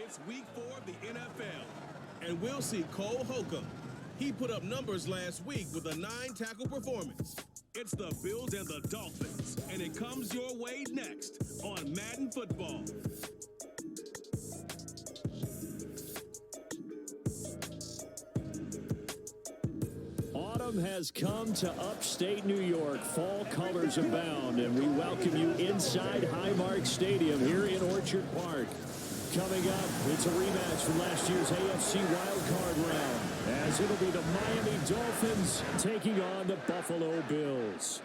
It's week 4 of the NFL, and we'll see Cole Holcomb. He put up numbers last week with a 9-tackle performance. It's the Bills and the Dolphins, and it comes your way next on Madden Football. Autumn has come to upstate New York. Fall colors abound, and we welcome you inside Highmark Stadium here in Orchard Park. Coming up, it's a rematch from last year's AFC wildcard round, as it'll be the Miami Dolphins taking on the Buffalo Bills.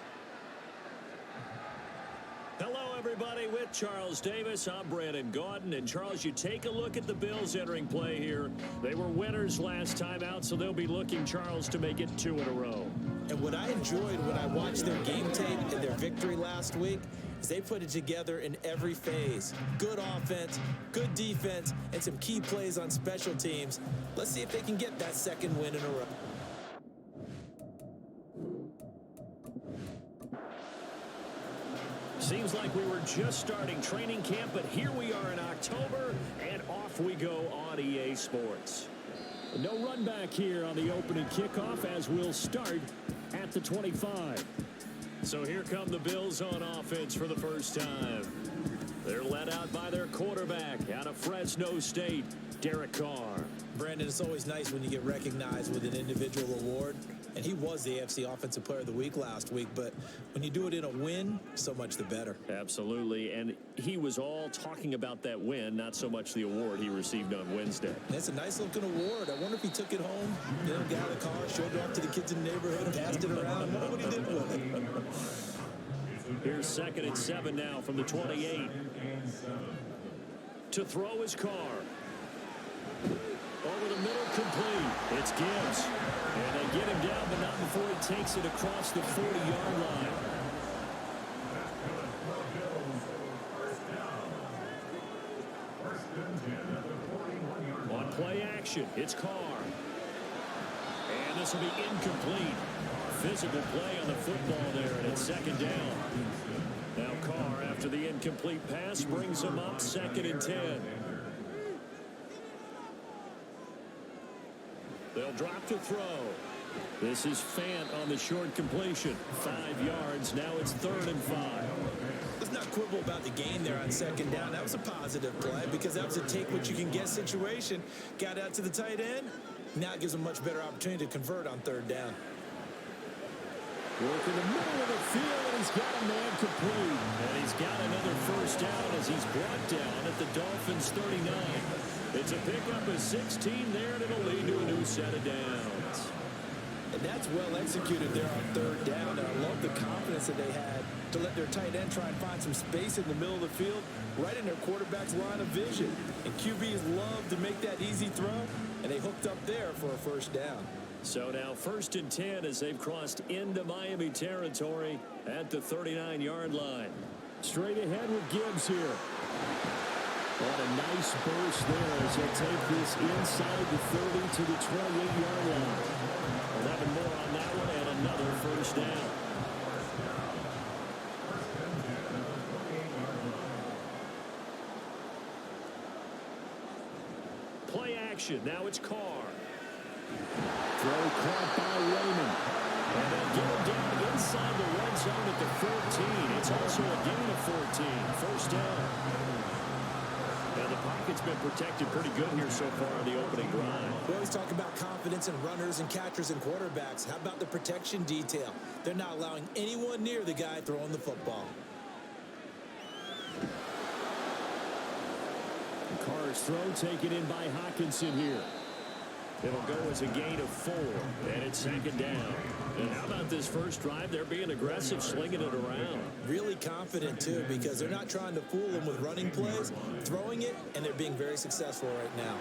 Hello, everybody. With Charles Davis, I'm Brandon Gaudin. And, Charles, you take a look at the Bills entering play here. They were winners last time out, so they'll be looking, Charles, to make it 2 in a row. And what I enjoyed when I watched their game tape and their victory last week is they put it together in every phase. Good offense, good defense, and some key plays on special teams. Let's see if they can get that second win in a row. Seems like we were just starting training camp, but here we are in October, and off we go on EA Sports. No run back here on the opening kickoff as we'll start at the 25. So here come the Bills on offense for the first time. They're led out by their quarterback out of Fresno State, Derek Carr. Brandon, it's always nice when you get recognized with an individual award. And he was the AFC Offensive Player of the Week last week. But when you do it in a win, so much the better. Absolutely. And he was all talking about that win, not so much the award he received on Wednesday. It's a nice-looking award. I wonder if he took it home, got out of the car, showed it off to the kids in the neighborhood, passed it around. What he did with it. Here's 2nd and 7 now from the 28. To throw his Carr. Over the middle, complete. It's Gibbs. And they get him down, but not before he takes it across the 40-yard line. On play action, it's Carr. And this will be incomplete. Physical play on the football there, and it's 2nd down. Now Carr, after the incomplete pass, brings him up 2nd and 10. They'll drop to throw. This is Fant on the short completion. 5 yards. Now it's 3rd and 5. Let's not quibble about the gain there on 2nd down. That was a positive play because that was a take-what-you-can-get situation. Got out to the tight end. Now it gives them a much better opportunity to convert on 3rd down. Work in the middle of the field, and he's got a man complete. And he's got another first down as he's brought down at the Dolphins' 39. It's a pickup of 16 there, and it'll lead to a new set of downs. And that's well executed there on 3rd down. And I love the confidence that they had to let their tight end try and find some space in the middle of the field, right in their quarterback's line of vision. And QBs love to make that easy throw, and they hooked up there for a first down. So now 1st and 10 as they've crossed into Miami territory at the 39-yard line. Straight ahead with Gibbs here. What a nice burst there as they take this inside the 30 to the 28-yard line. 11 more on that one and another first down. Play action. Now it's Carr. Throw caught by Raymond. And they'll get him down inside the red zone at the 14. It's also a gain of 14. First down. And the pocket's been protected pretty good here so far on the opening drive. We always talk about confidence in runners and catchers and quarterbacks. How about the protection detail? They're not allowing anyone near the guy throwing the football. Carr's throw taken in by Hockenson here. It'll go as a gain of 4, and it's 2nd down. And how about this first drive? They're being aggressive, slinging it around. Really confident, too, because they're not trying to fool them with running plays, throwing it, and they're being very successful right now.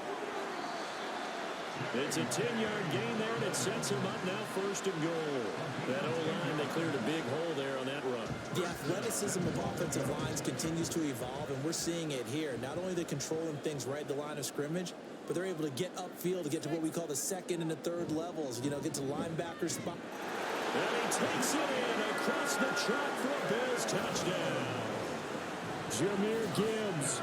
It's a 10-yard gain there, and it sets them up now 1st and goal. That O-line, they cleared a big hole there on that run. The athleticism of offensive lines continues to evolve, and we're seeing it here. Not only are they controlling things right at the line of scrimmage, but they're able to get upfield to get to what we call the 2nd and the 3rd levels, get to linebacker spot. And he takes it in across the track for a Bills touchdown. Jahmyr Gibbs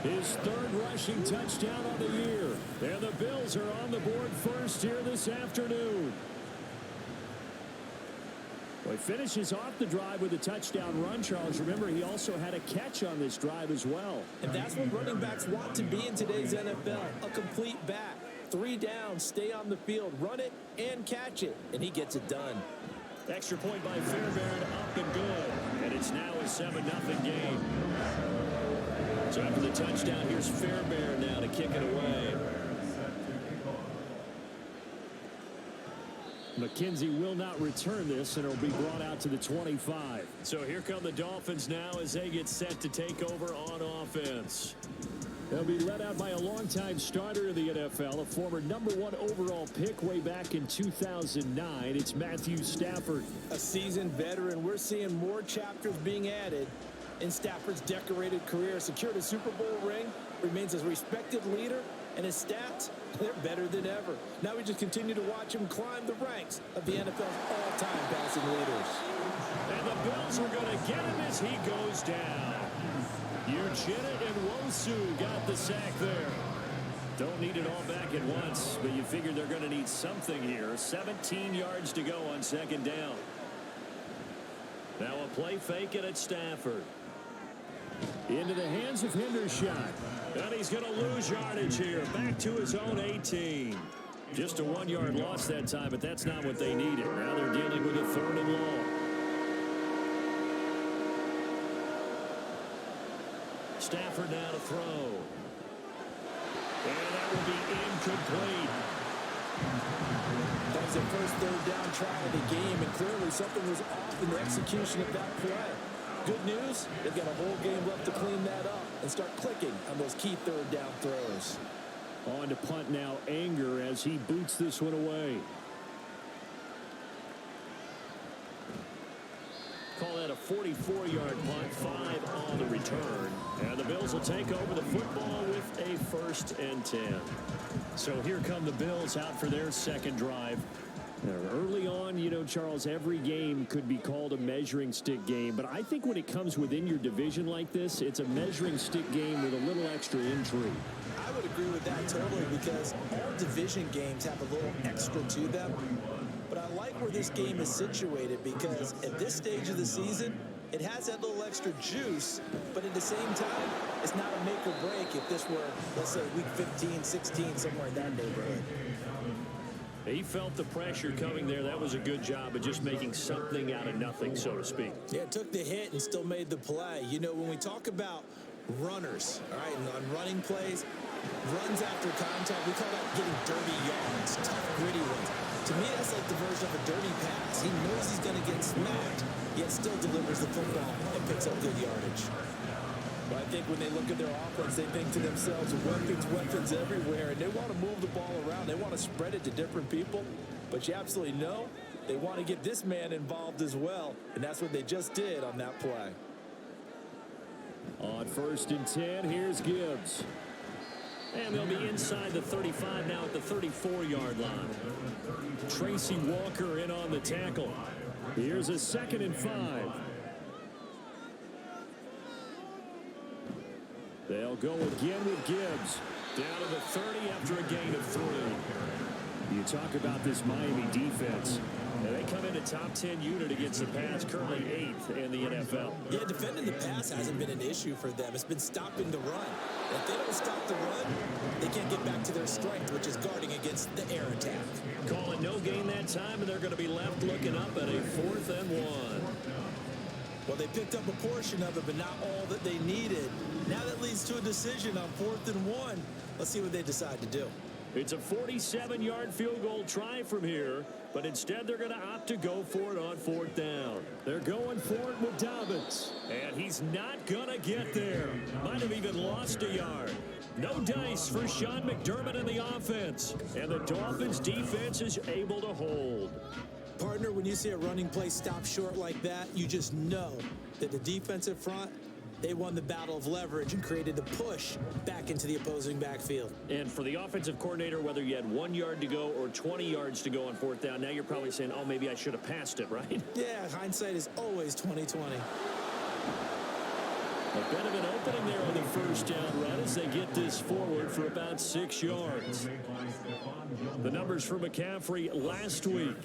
His third rushing touchdown on the year. And the Bills are on the board first here this afternoon. Well, he finishes off the drive with a touchdown run, Charles. Remember, he also had a catch on this drive as well. And that's what running backs want to be in today's NFL, a complete back. 3 downs, stay on the field, run it, and catch it. And he gets it done. Extra point by Fairbairn, up and good. And it's now a 7-0 game. So after the touchdown, here's Fairbairn now to kick it away. McKenzie will not return this, and it'll be brought out to the 25. So here come the Dolphins now as they get set to take over on offense. They'll be led out by a longtime starter in the NFL, a former #1 overall pick way back in 2009. It's Matthew Stafford. A seasoned veteran. We're seeing more chapters being added in Stafford's decorated career. Secured a Super Bowl ring, remains a respected leader, and his stats, they're better than ever. Now we just continue to watch him climb the ranks of the NFL's all-time passing leaders. And the Bills are going to get him as he goes down. Uchenna and Wosu got the sack there. Don't need it all back at once, but you figure they're going to need something here. 17 yards to go on second down. Now a play fake it at Stafford. Into the hands of Hendershot. And he's going to lose yardage here. Back to his own 18. Just a 1-yard loss that time, but that's not what they needed. Now they're dealing with a 3rd and long. Stafford now to throw. And that will be incomplete. That was their first 3rd down try of the game, and clearly something was off in the execution of that play. Good news, they've got a whole game left to clean that up and start clicking on those key 3rd down throws. On to punt now, Anger, as he boots this one away. Call that a 44-yard punt, 5 on the return. And the Bills will take over the football with a 1st and 10. So here come the Bills out for their second drive. Early on, you know, Charles, every game could be called a measuring stick game. But I think when it comes within your division like this, it's a measuring stick game with a little extra intrigue. I would agree with that totally, because all division games have a little extra to them. But I like where this game is situated, because at this stage of the season, it has that little extra juice, but at the same time, it's not a make or break if this were, let's say, week 15, 16, somewhere in that neighborhood. He felt the pressure coming there. That was a good job of just making something out of nothing, so to speak. Yeah, took the hit and still made the play. You know, when we talk about runners, all right, and on running plays, runs after contact, we call that getting dirty yards, tough, gritty ones. To me, that's like the version of a dirty pass. He knows he's going to get smacked, yet still delivers the football and picks up good yardage. But I think when they look at their offense, they think to themselves, weapons everywhere, and they want to move the ball around. They want to spread it to different people. But you absolutely know they want to get this man involved as well, and that's what they just did on that play. On 1st and 10, here's Gibbs. And they'll be inside the 35 now at the 34-yard line. Tracy Walker in on the tackle. Here's a 2nd and 5. They'll go again with Gibbs. Down to the 30 after a gain of 3. You talk about this Miami defense. And they come in a top 10 unit against the pass, currently 8th in the NFL. Yeah, defending the pass hasn't been an issue for them. It's been stopping the run. If they don't stop the run, they can't get back to their strength, which is guarding against the air attack. Calling no gain that time, and they're going to be left looking up at a 4th and 1. Well, they picked up a portion of it, but not all that they needed. Now that leads to a decision on 4th and 1. Let's see what they decide to do. It's a 47-yard field goal try from here, but instead they're going to opt to go for it on 4th down. They're going for it with Dobbins, and he's not going to get there. Might have even lost a yard. No dice for Sean McDermott in the offense, and the Dolphins defense is able to hold. Partner, when you see a running play stop short like that, you just know that the defensive front, they won the battle of leverage and created the push back into the opposing backfield. And for the offensive coordinator, whether you had 1 yard to go or 20 yards to go on 4th down, now you're probably saying, oh, maybe I should have passed it, right? Yeah, hindsight is always 20/20. A bit of an opening there on the first down run as they get this forward for about 6 yards. The numbers for McCaffrey last week: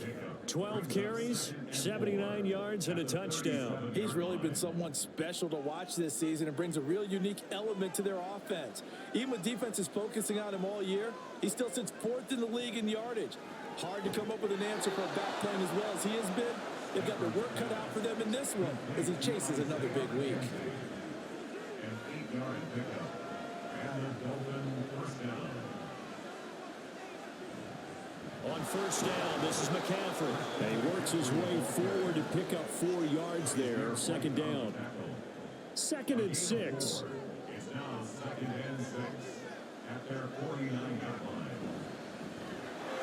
12 carries, 79 yards, and a touchdown. He's really been someone special to watch this season and brings a real unique element to their offense. Even with defenses focusing on him all year, he still sits 4th in the league in yardage. Hard to come up with an answer for a back playing as well as he has been. They've got their work cut out for them in this one as he chases another big week. On first down, this is McCaffrey. And he works his way forward to pick up 4 yards there. Second down. 2nd and 6. It's now 2nd and 6 at their 49-yard line.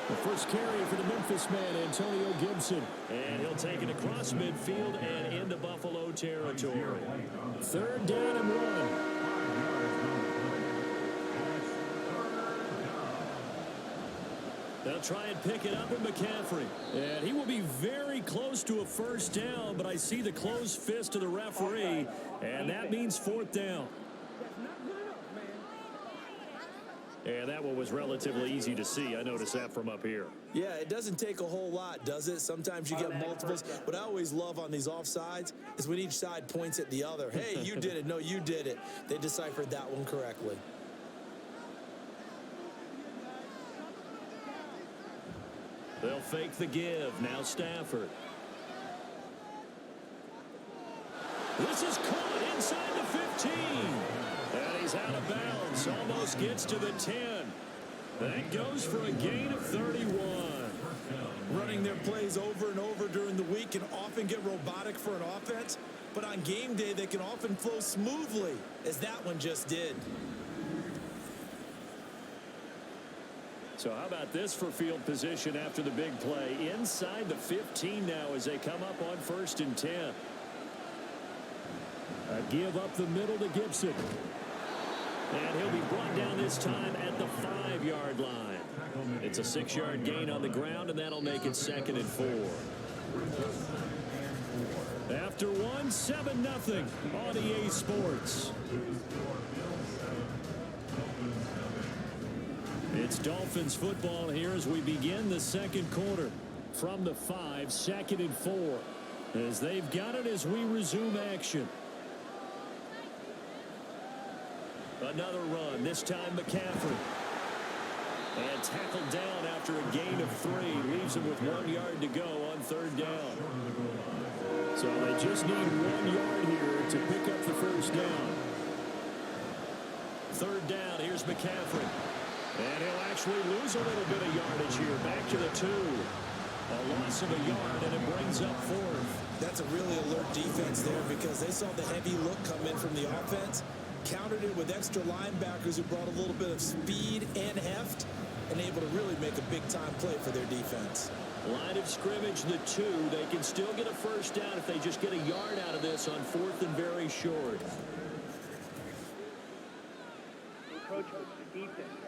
The first carry for the Memphis man, Antonio Gibson. And he'll take it across midfield and into Buffalo territory. 3rd down and 1. They'll try and pick it up with McCaffrey. And he will be very close to a first down, but I see the closed fist of the referee, and that means 4th down. And that one was relatively easy to see. I noticed that from up here. Yeah, it doesn't take a whole lot, does it? Sometimes you get multiples. What I always love on these offsides is when each side points at the other. Hey, you did it. No, you did it. They deciphered that one correctly. They'll fake the give. Now Stafford. This is caught inside the 15. And he's out of bounds. Almost gets to the 10. That goes for a gain of 31. Running their plays over and over during the week can often get robotic for an offense, but on game day they can often flow smoothly, as that one just did. So how about this for field position after the big play? Inside the 15 now as they come up on 1st and 10. A give up the middle to Gibson. And he'll be brought down this time at the 5-yard line. It's a 6-yard gain on the ground, and that'll make it 2nd and 4. After 1, 7-0 on EA Sports. It's Dolphins football here as we begin the 2nd quarter. From the 5, 2nd and 4. As they've got it as we resume action. Another run, this time McCaffrey. And tackled down after a gain of 3. Leaves him with 1 yard to go on 3rd down. So they just need 1 yard here to pick up the first down. 3rd down, here's McCaffrey. And he'll actually lose a little bit of yardage here. Back to the 2. A loss of a yard, and it brings up 4th. That's a really alert defense there because they saw the heavy look come in from the offense, countered it with extra linebackers who brought a little bit of speed and heft, and able to really make a big-time play for their defense. Line of scrimmage, the 2. They can still get a first down if they just get a yard out of this on 4th and very short. Approach with the defense.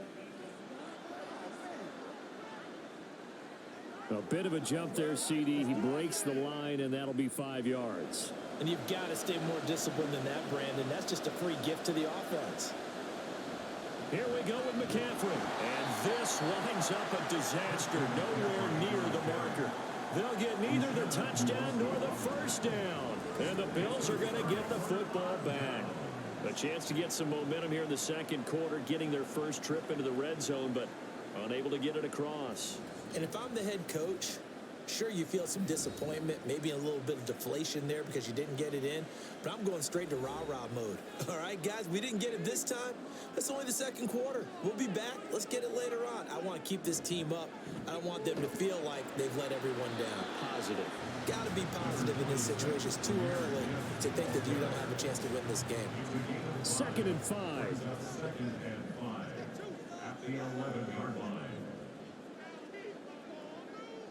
A bit of a jump there, CD. He breaks the line, and that'll be 5 yards. And you've got to stay more disciplined than that, Brandon. That's just a free gift to the offense. Here we go with McCaffrey. And this winds up a disaster. Nowhere near the marker. They'll get neither the touchdown nor the first down. And the Bills are going to get the football back. A chance to get some momentum here in the 2nd quarter, getting their first trip into the red zone, but unable to get it across. And if I'm the head coach, sure, you feel some disappointment, maybe a little bit of deflation there because you didn't get it in, but I'm going straight to rah-rah mode. All right, guys, we didn't get it this time. That's only the 2nd quarter. We'll be back. Let's get it later on. I want to keep this team up. I don't want them to feel like they've let everyone down. Positive. Got to be positive in this situation. It's too early to think that you don't have a chance to win this game. 2nd and 5. 2nd and 5 at the 11-yard line.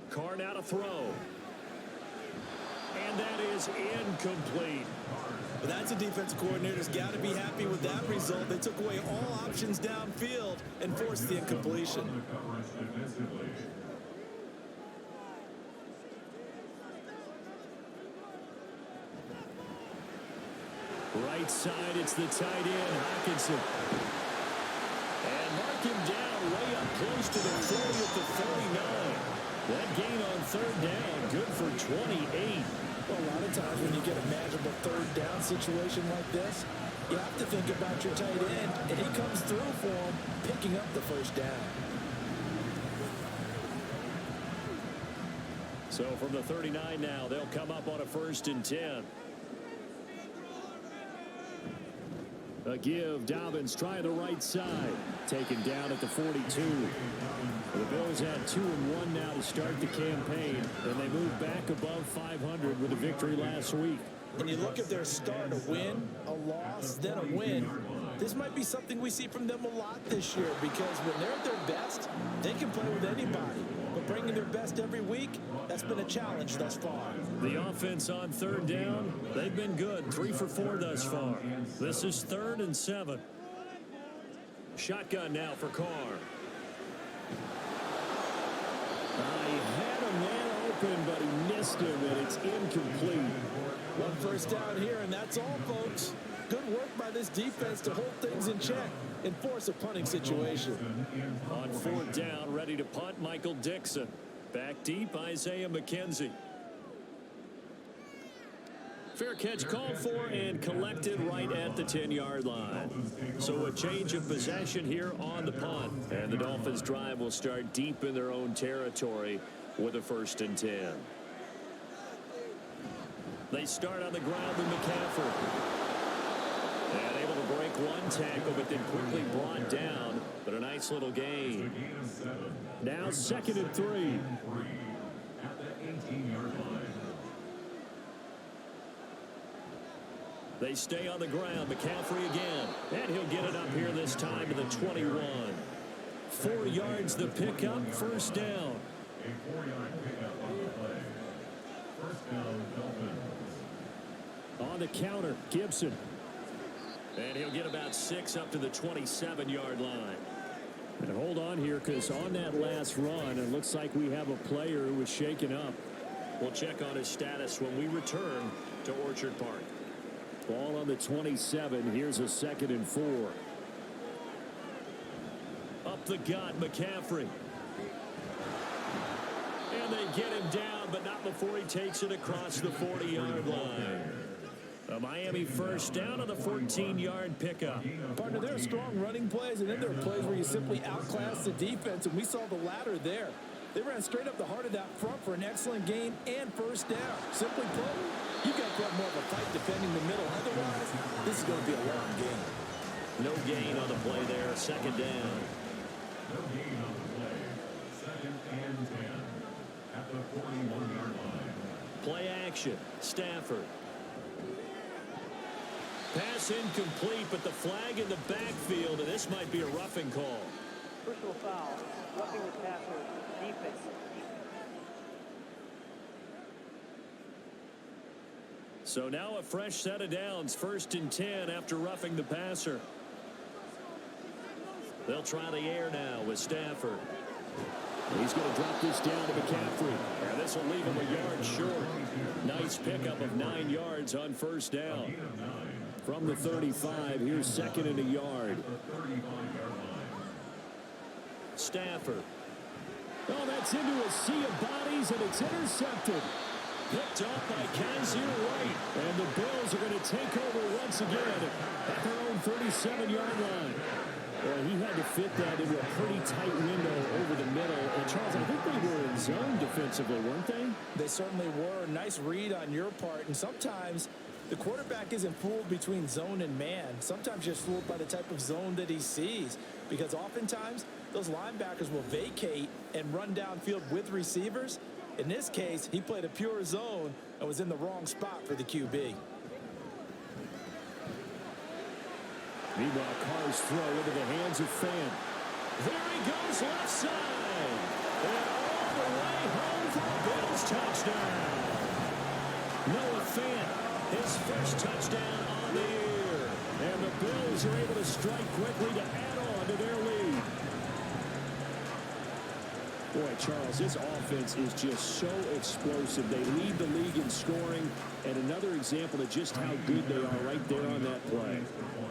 Carr now to throw. And that is incomplete. But that's a defensive coordinator's got to be happy with that result. They took away all options downfield and forced the incompletion. right side, it's the tight end, Hockenson. And mark him down way up close to the 40 at the 39. That gain on third down, good for 28. Well, a lot of times when you get a manageable third down situation like this, you have to think about your tight end, and he comes through for him, picking up the first down. So from the 39 now, they'll come up on a 1st and 10. A give, Dobbins trying the right side. Taken down at the 42. The Bills had 2-1 now to start the campaign, and they moved back above 500 with a victory last week. When you look at their start, a win, a loss, then a win, this might be something we see from them a lot this year, because when they're at their best, they can play with anybody. But bringing their best every week, that's been a challenge thus far. The offense on third down, they've been good. 3 for 4 thus far. This is 3rd and 7. Shotgun now for Carr. He had a man open, but he missed him, and it's incomplete. One first down here, and that's all, folks. Good work by this defense to hold things in check and force a punting situation. On 4th down, ready to punt, Michael Dixon. Back deep, Isaiah McKenzie. Fair catch called for and collected right at the 10-yard line. So a change of possession here on the punt. And the Dolphins drive will start deep in their own territory with a 1st and 10. They start on the ground with McCaffrey. And able to break one tackle, but then quickly brought down. But a nice little gain. Now 2nd and 3. At the 18-yard line. They stay on the ground. McCaffrey again. And he'll get it up here this time to the 21. 4 yards the pickup. 1st down. A 4-yard pickup on the play. 1st down, Dolphins. On the counter, Gibson. And he'll get about 6 up to the 27-yard line. And hold on here, because on that last run, it looks like we have a player who was shaken up. We'll check on his status when we return to Orchard Park. Ball on the 27. Here's a 2nd and 4. Up the gut, McCaffrey. And they get him down, but not before he takes it across the 40-yard line. A Miami 1st down on the 14-yard pickup. Partner, there are strong running plays, and then there are plays where you simply outclass the defense, and we saw the latter there. They ran straight up the heart of that front for an excellent gain and 1st down. Simply put, you've got to have more of a fight defending the middle. Otherwise, this is going to be a long game. No gain on the play there. 2nd down. No gain on the play. 2nd and 10. At the 41-yard line. Play action. Stafford. Pass incomplete, but the flag in the backfield, and this might be a roughing call. Personal foul. Roughing the passer. Defense. So now a fresh set of downs. 1st and 10 after roughing the passer. They'll try the air now with Stafford. He's going to drop this down to McCaffrey. And this will leave him a yard short. Nice pickup of 9 yards on 1st down. From the 35, here's 2nd and a yard. Stafford. Oh, that's into a sea of bodies, and it's intercepted. Picked up by Kazir White. And the Bills are going to take over once again at their own 37-yard line. Well, he had to fit that into a pretty tight window over the middle. And Charles, I think they were in zone defensively, weren't they? They certainly were. Nice read on your part. And sometimes the quarterback isn't fooled between zone and man. Sometimes just fooled by the type of zone that he sees. Because oftentimes, those linebackers will vacate and run downfield with receivers. In this case, he played a pure zone and was in the wrong spot for the QB. Meanwhile, Carr's throw into the hands of Fan. There he goes left side. And all the way home for a Bills touchdown. Noah Fant, his first touchdown on the year. And the Bills are able to strike quickly to add on to their lead. Boy, Charles, this offense is just so explosive. They lead the league in scoring, and another example of just how good they are right there on that play.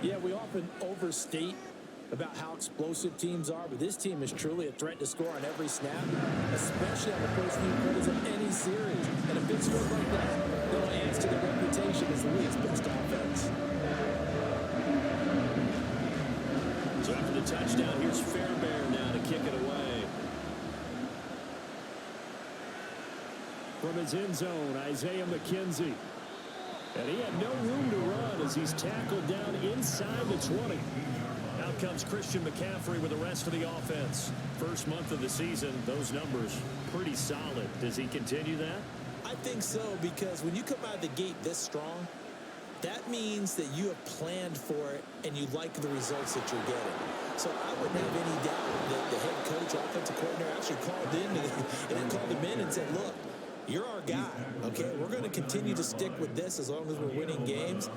Yeah, we often overstate about how explosive teams are, but this team is truly a threat to score on every snap, especially on the first few quarters of any series. And a big score like that, that'll adds to their reputation as the league's best offense. So after the touchdown, here's Fairbairn now to kick it away. From his end zone, Isaiah McKenzie. And he had no room to run as he's tackled down inside the 20. Out comes Christian McCaffrey with the rest of the offense. First month of the season, those numbers pretty solid. Does he continue that? I think so, because when you come out of the gate this strong, that means that you have planned for it and you like the results that you're getting. So I wouldn't have any doubt that the head coach, offensive coordinator actually called him in and said, look, you're our guy, okay? We're going to continue to stick with this as long as we're winning games.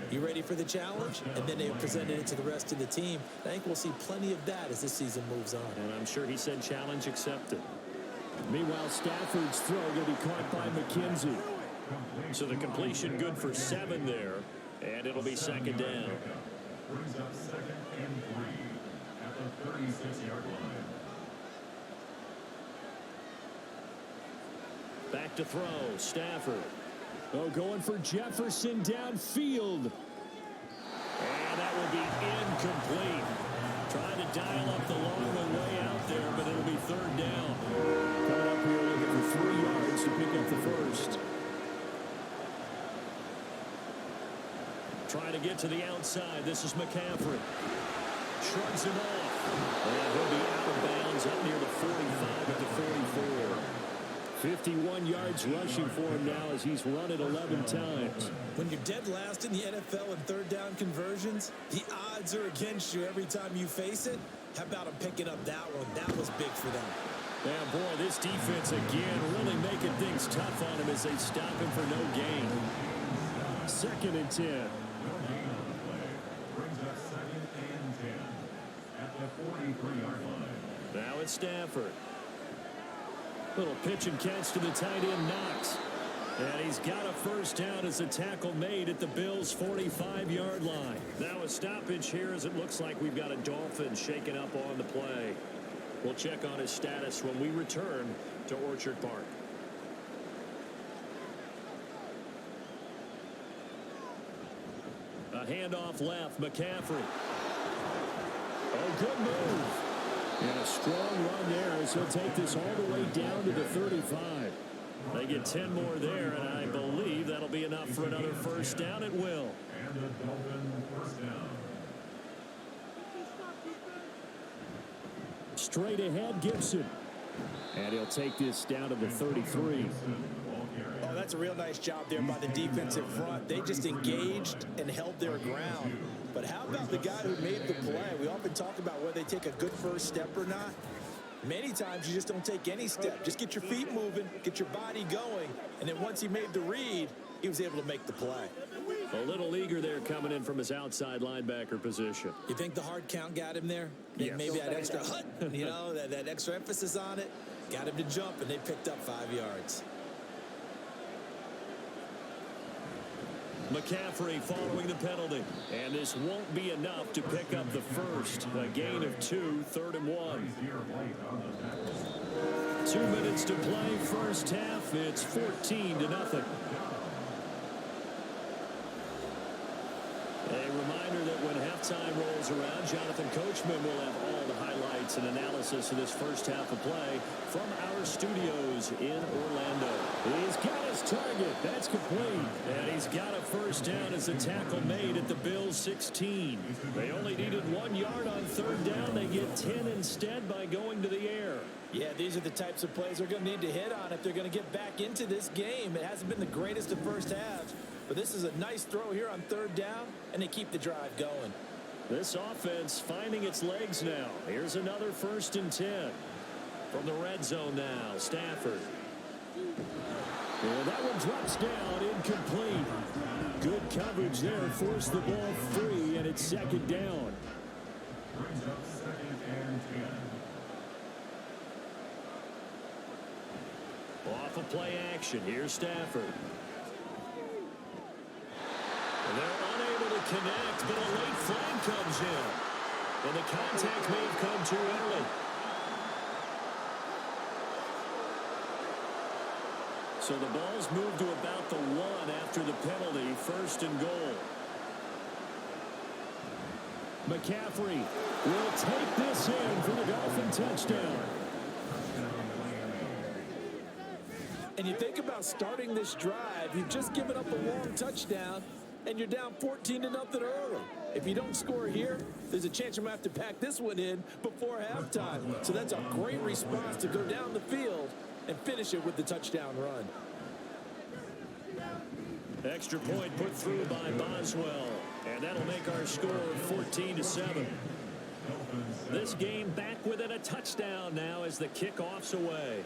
You ready for the challenge? And then they presented it to the rest of the team. I think we'll see plenty of that as this season moves on. And I'm sure he said challenge accepted. Meanwhile, Stafford's throw going to be caught by McKenzie. So the completion good for 7 there, and it'll be second down. Brings up 2nd and 3 at the 36-yard line. Back to throw, Stafford. Oh, going for Jefferson downfield. And that will be incomplete. Trying to dial up the long way out there, but it'll be 3rd down. Coming up here looking for 3 yards to pick up the first. Trying to get to the outside. This is McCaffrey. Shrugs him off. And he'll be out of bounds up near the 45 at the 44. 51 yards rushing for him now as he's run it 11 times. When you're dead last in the NFL in 3rd down conversions, the odds are against you every time you face it. How about them picking up that one? That was big for them. Yeah, boy, this defense again really making things tough on him as they stop him for no gain. 2nd and 10. Brings up 2nd and 10 at the 43-yard line. Now it's Stafford. Little pitch and catch to the tight end, Knox. And he's got a first down as a tackle made at the Bills' 45-yard line. Now a stoppage here as it looks like we've got a Dolphin shaking up on the play. We'll check on his status when we return to Orchard Park. A handoff left, McCaffrey. Oh, good move. And a strong run there as he'll take this all the way down to the 35. They get 10 more there, and I believe that'll be enough for another first down. It will. And the Dolphin first down. Straight ahead, Gibson. And he'll take this down to the 33. Oh, that's a real nice job there by the defensive front. They just engaged and held their ground. But how about the guy who made the play? We often talk about whether they take a good first step or not. Many times you just don't take any step. Just get your feet moving, get your body going, and then once he made the read, he was able to make the play. A little eager there coming in from his outside linebacker position. You think the hard count got him there? Yes. Maybe that extra that extra emphasis on it got him to jump, and they picked up 5 yards. McCaffrey following the penalty. And this won't be enough to pick up the first. A gain of 2, 3rd and 1. 2 minutes to play, first half. It's 14-0. A reminder that when halftime rolls around, Jonathan Coachman will have all the highlights and analysis of this first half of play from our studios in Orlando. He's got his target. That's complete. And he's got a first down as a tackle made at the Bills' 16. They only needed 1 yard on 3rd down. They get 10 instead by going to the air. Yeah, these are the types of plays they're going to need to hit on if they're going to get back into this game. It hasn't been the greatest of first halves, but this is a nice throw here on 3rd down, and they keep the drive going. This offense finding its legs now. Here's another 1st and 10. From the red zone now, Stafford. And that one drops down, incomplete. Good coverage there, forced the ball free, and it's 2nd down. Brings up 2nd and 10. Off of play action, here's Stafford. And they're unable to connect, but a late flag comes in. And the contact may have come too early. So the ball's moved to about the 1 after the penalty, 1st and goal. McCaffrey will take this in for the Dolphin touchdown. And you think about starting this drive, you've just given up a long touchdown, and you're down 14-0 early. If you don't score here, there's a chance you might have to pack this one in before halftime. So that's a great response to go down the field and finish it with the touchdown run. Extra point put through by Boswell, and that'll make our score 14-7. This game back within a touchdown now as the kickoff's away.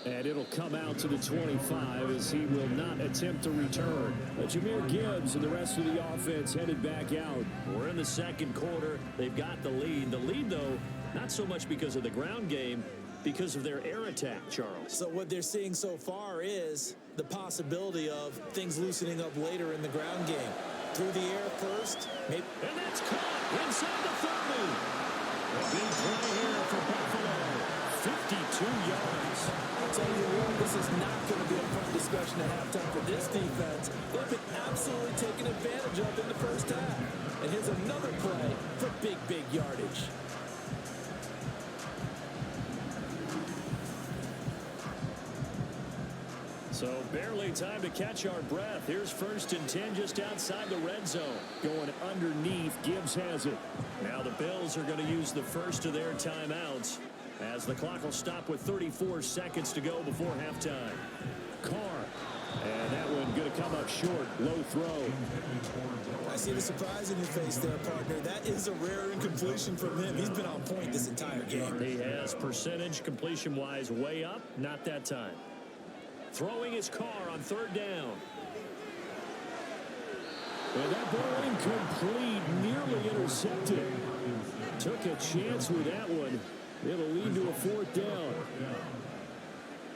And it'll come out to the 25 as he will not attempt to return. Jahmyr Gibbs and the rest of the offense headed back out. We're in the second quarter. They've got the lead. The lead, though, not so much because of the ground game, because of their air attack, Charles. So what they're seeing so far is the possibility of things loosening up later in the ground game. Through the air first. Maybe. And that's caught inside the 30. A big play here for Buffalo. 52 yards. I'll tell you what, this is not going to be a fun discussion at halftime for this defense. They've been absolutely taken advantage of in the first half. And here's another play for big yardage. So barely time to catch our breath. Here's 1st and 10 just outside the red zone. Going underneath, Gibbs has it. Now the Bills are going to use the first of their timeouts as the clock will stop with 34 seconds to go before halftime. Carr. And that one going to come up short. Low throw. I see the surprise in your face there, partner. That is a rare incompletion from him. He's been on point this entire game. He has percentage completion-wise way up. Not that time. Throwing his Carr on 3rd down. And that ball incomplete, nearly intercepted. Took a chance with that one. It'll lead to a 4th down.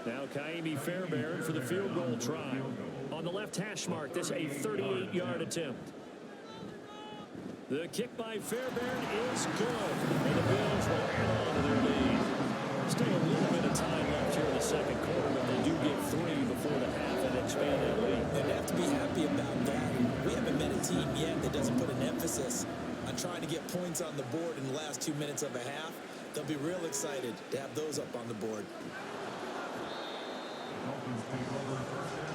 Now Kaimi Fairbairn for the field goal try. On the left hash mark, this a 38-yard attempt. The kick by Fairbairn is good. And the Bills will add on to their lead. Still a little bit of time left here in the second quarter, but they do get 3 before the half and expand that lead. They have to be happy about that. We haven't met a team yet that doesn't put an emphasis on trying to get points on the board in the last 2 minutes of a half. They'll be real excited to have those up on the board.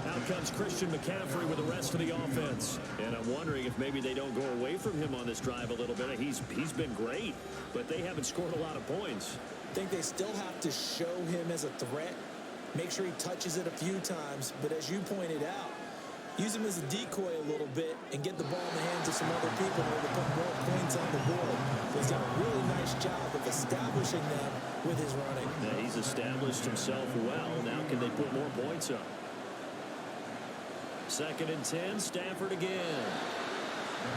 Out comes Christian McCaffrey with the rest of the offense. And I'm wondering if maybe they don't go away from him on this drive a little bit. He's been great, but they haven't scored a lot of points. I think they still have to show him as a threat. Make sure he touches it a few times. But as you pointed out, use him as a decoy a little bit and get the ball in the hands of some other people in order to put more points on the board. He's done a really nice job of establishing them with his running. Yeah, he's established himself well. Now can they put more points up? 2nd and 10, Stafford again.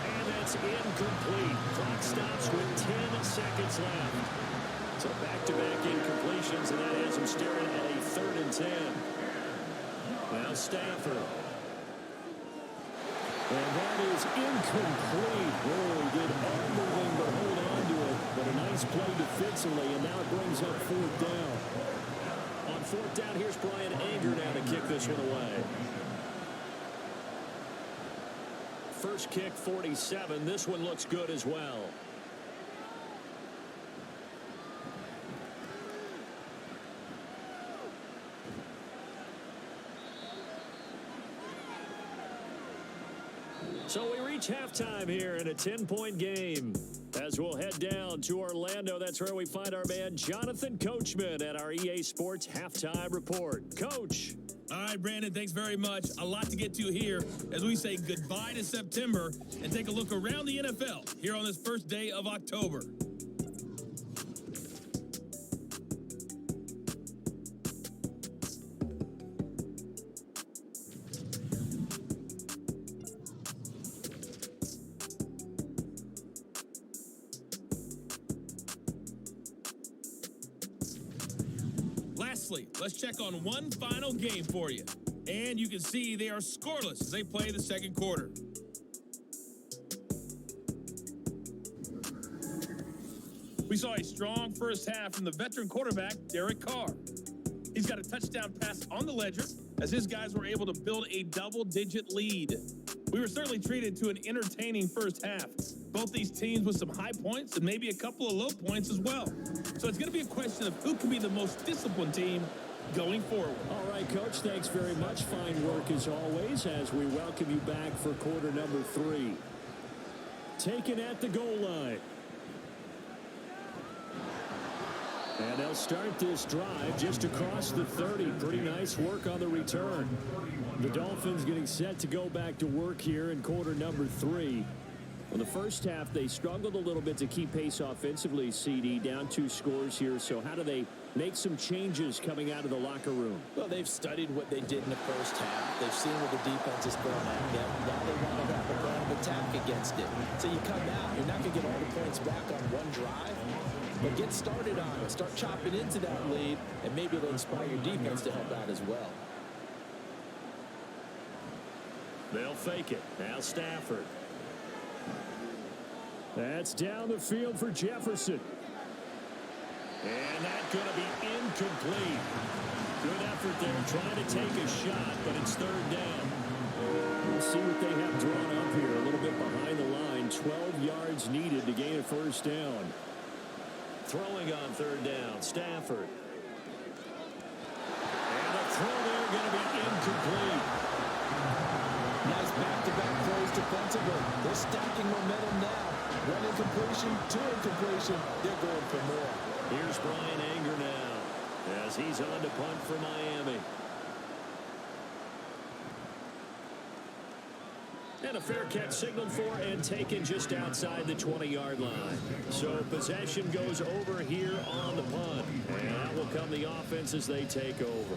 And that's incomplete. Clock stops with 10 seconds left. So back-to-back incompletions, and that has him staring at a 3rd and 10. Now Stafford. And that is incomplete. Oh, he did everything to hold on to it, but a nice play defensively, and now it brings up 4th down. On 4th down, here's Brian Anger now to kick this one away. First kick, 47. This one looks good as well. So we reach halftime here in a 10-point game. As we'll head down to Orlando, that's where we find our man Jonathan Coachman at our EA Sports Halftime Report. Coach. All right, Brandon, thanks very much. A lot to get to here as we say goodbye to September and take a look around the NFL here on this first day of October. lastly, let's check on one final game for you. And you can see they are scoreless as they play the second quarter. We saw a strong first half from the veteran quarterback, Derek Carr. He's got a touchdown pass on the ledger as his guys were able to build a double-digit lead. We were certainly treated to an entertaining first half. Both these teams with some high points and maybe a couple of low points as well. So it's going to be a question of who can be the most disciplined team going forward. All right, Coach, thanks very much. Fine work as always as we welcome you back for quarter number 3. Taken at the goal line. And they'll start this drive just across the 30. Pretty nice work on the return. The Dolphins getting set to go back to work here in quarter number 3. Well, the first half, they struggled a little bit to keep pace offensively, CD, down 2 scores here. So how do they make some changes coming out of the locker room? Well, they've studied what they did in the first half. They've seen what the defense is going at them. Now they want to have a plan of attack against it. So you come out, you're not going to get all the points back on one drive, but get started on it. Start chopping into that lead, and maybe it'll inspire your defense to help out as well. They'll fake it. Now Stafford. That's down the field for Jefferson. And that's going to be incomplete. Good effort there trying to take a shot, but it's third down. We'll see what they have drawn up here. A little bit behind the line. 12 yards needed to gain a first down. Throwing on third down, Stafford. And a throw there going to be incomplete. Nice back-to-back plays defensively. They're stacking momentum now. One incompletion, 2 incompletion. They're going for more. Here's Brian Anger now as he's on to punt for Miami. And a fair catch signaled for and taken just outside the 20-yard line. So possession goes over here on the punt. And that will come the offense as they take over.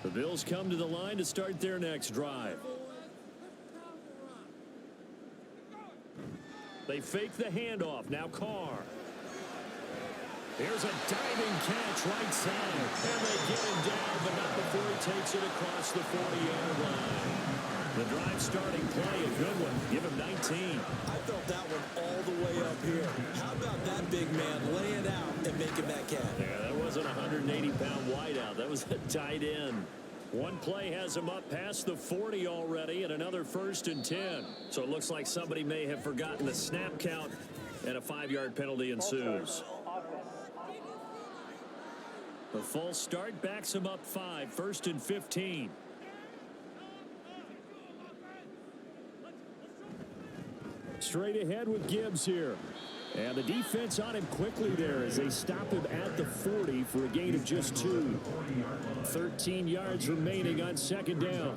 The Bills come to the line to start their next drive. They fake the handoff. Now Carr. Here's a diving catch right side. And they get him down, but not before he takes it across the 40-yard line. The drive starting play, a good one. Give him 19. I felt that one all the way up here. How about that big man laying out and making that catch? Yeah, that wasn't a 180-pound wideout. That was a tight end. One play has him up past the 40 already, and another 1st and 10. So it looks like somebody may have forgotten the snap count, and a 5-yard penalty ensues. The false start backs him up 5, 1st and 15. Straight ahead with Gibbs here. And the defense on him quickly there as they stop him at the 40 for a gain of just 2. 13 yards remaining on second down.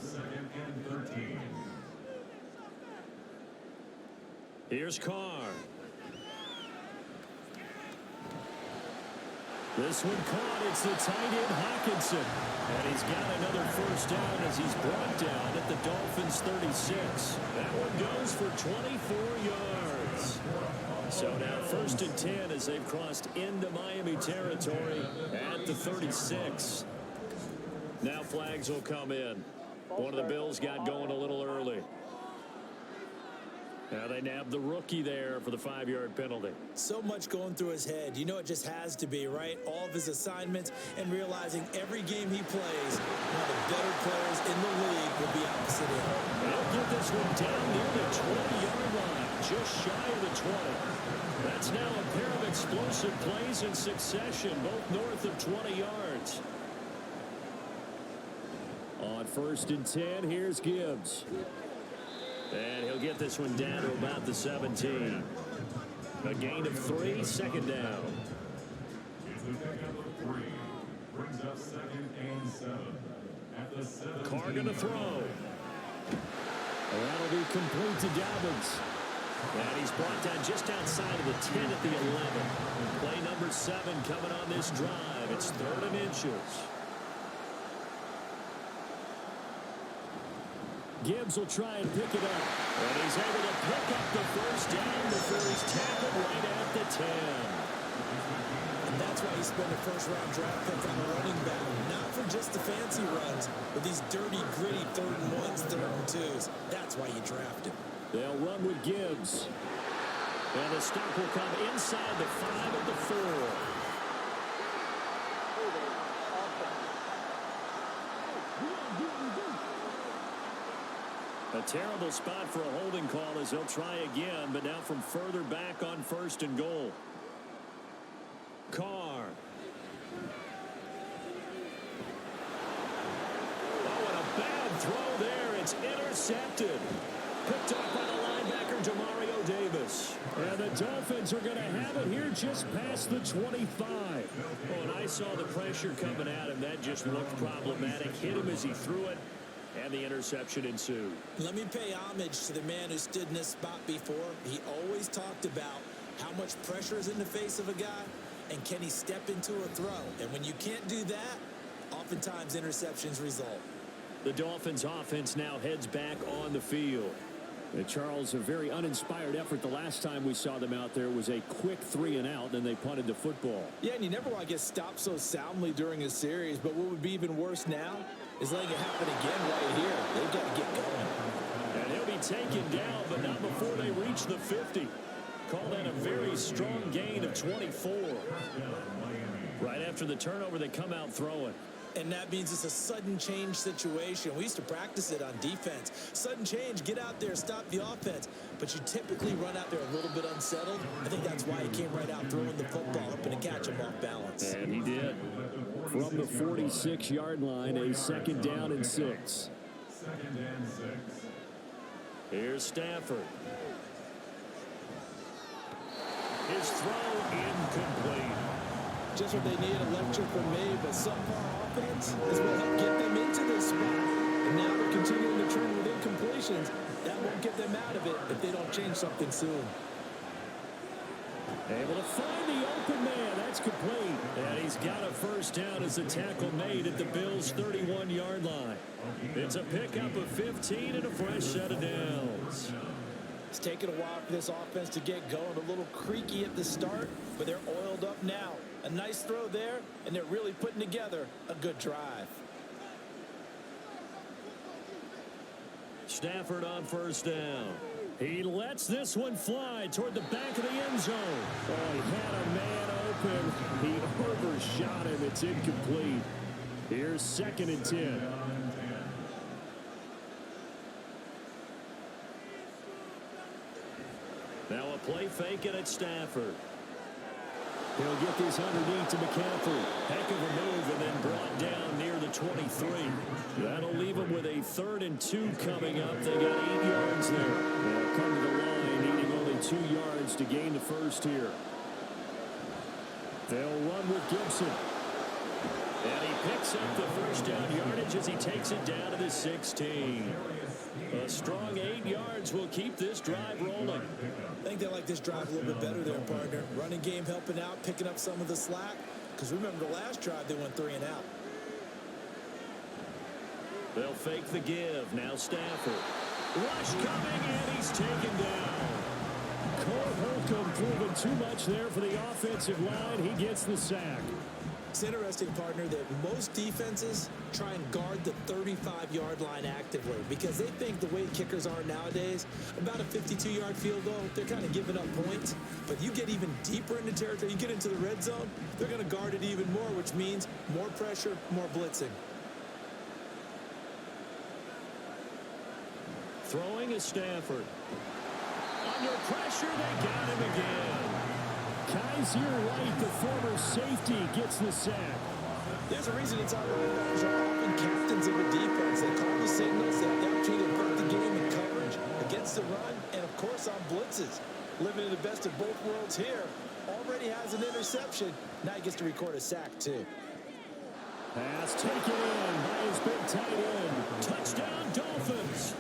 Here's Carr. This one caught. It's the tight end Hawkinson. And he's got another first down as he's brought down at the Dolphins 36. That one goes for 24 yards. So now 1st and 10 as they've crossed into Miami territory at the 36. Now flags will come in. One of the Bills got going a little early. Now they nab the rookie there for the 5-yard penalty. So much going through his head. You know it just has to be, right? All of his assignments and realizing every game he plays, one of the better players in the league will be opposite him. They'll get this one down near the 20-yard line, just shy of the 20. That's now a pair of explosive plays in succession, both north of 20 yards. On 1st and 10, here's Gibbs. And he'll get this one down to about the 17. A gain of 3, 2nd down. Brings up 2nd and 7. At the 7. Carr going to throw. That'll be complete to Dobbins. And he's brought down just outside of the 10 at the 11. Play number 7 coming on this drive. It's 3rd and inches. Gibbs will try and pick it up. And he's able to pick up the first down before he's tackled right at the 10. And that's why you spend a first-round draft pick on a running back. Not for just the fancy runs, but these dirty, gritty 3rd and 1s, 3rd and 2s. That's why you draft him. They'll run with Gibbs. And the stop will come inside the 5 at the 4. A terrible spot for a holding call as they'll try again, but now from further back on 1st and goal. Carr. Oh, and a bad throw there. It's intercepted. Picked up by the linebacker, Demario Davis. And the Dolphins are going to have it here just past the 25. Oh, and I saw the pressure coming at him. That just looked problematic. Hit him as he threw it, and the interception ensued. Let me pay homage to the man who stood in this spot before. He always talked about how much pressure is in the face of a guy, and can he step into a throw. And when you can't do that, oftentimes interceptions result. The Dolphins offense now heads back on the field. And Charles, a very uninspired effort the last time we saw them out there was a quick 3 and out, and they punted the football. Yeah, and you never want to get stopped so soundly during a series, but what would be even worse now is letting it happen again right here. They've got to get going. And he'll be taken down, but not before they reach the 50. Call that a very strong gain of 24. Right after the turnover, they come out throwing. And that means it's a sudden change situation. We used to practice it on defense. Sudden change, get out there, stop the offense. But you typically run out there a little bit unsettled. I think that's why he came right out throwing the football, hoping to catch him off balance. And he did. From the 46-yard line, a 2nd down and 6. 2nd and 6. Here's Stafford. His throw incomplete. Just what they need, a lecture from me, but subpar offense is what helped get them into this spot. And now they're continuing to trend with incompletions. That won't get them out of it if they don't change something soon. Able to find the open man. That's complete. And he's got a 1st down as the tackle made at the Bills' 31-yard line. It's a pickup of 15 and a fresh set of downs. It's taken a while for this offense to get going. A little creaky at the start, but they're oiled up now. A nice throw there, and they're really putting together a good drive. Stafford on 1st down. He lets this one fly toward the back of the end zone. Oh, he had a man open. He overshot him. It's incomplete. Here's 2nd and 10. Now a play fake and it's Stafford. He'll get this underneath to McCaffrey. Heck of a move and then brought down near the 23. That'll leave him with a 3rd and 2 coming up. They got 8 yards there. They'll come to the line needing only 2 yards to gain the 1st here. They'll run with Gibson. And he picks up the 1st down yardage as he takes it down to the 16. A strong 8 yards will keep this drive rolling. I think they like this drive a little bit better there, partner. Running game helping out, picking up some of the slack. Because remember, the last drive, they went 3 and out. They'll fake the give. Now Stafford. Rush coming, and he's taken down. Cole Holcomb proving too much there for the offensive line. He gets the sack. It's interesting, partner, that most defenses try and guard the 35-yard line actively because they think the way kickers are nowadays, about a 52-yard field goal, they're kind of giving up points. But you get even deeper into territory, you get into the red zone, they're going to guard it even more, which means more pressure, more blitzing. Throwing is Stafford. Under pressure, they got him again. Kaiser White, the former safety, gets the sack. There's a reason it's our linebackers are often captains of a defense. They call the signals, they have the opportunity to put the game in coverage against the run, and of course on blitzes. Living in the best of both worlds here. Already has an interception. Now he gets to record a sack too. Pass taken in by his big tight end. Touchdown Dolphins.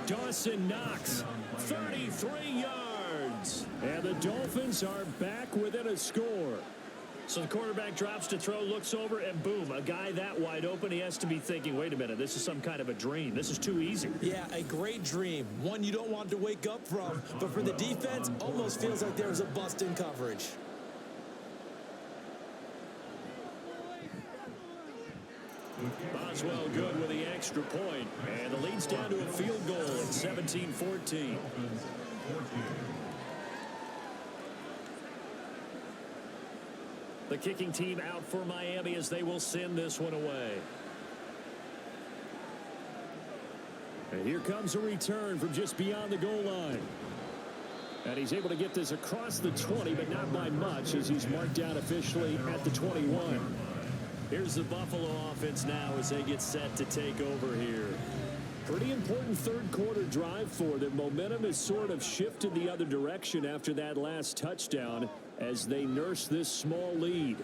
Dawson Knox, 33 yards. And the Dolphins are back within a score. So the quarterback drops to throw, looks over, and boom, a guy that wide open, he has to be thinking, wait a minute, this is some kind of a dream. This is too easy. Yeah, a great dream. One you don't want to wake up from. But for the defense, almost feels like there was a bust in coverage. Boswell good with the extra point. And the lead's down to a field goal at 17-14. The kicking team out for Miami as they will send this one away. And here comes a return from just beyond the goal line. And he's able to get this across the 20, but not by much as he's marked down officially at the 21. Here's the Buffalo offense now as they get set to take over here. Pretty important third quarter drive for them. Momentum has sort of shifted the other direction after that last touchdown as they nurse this small lead.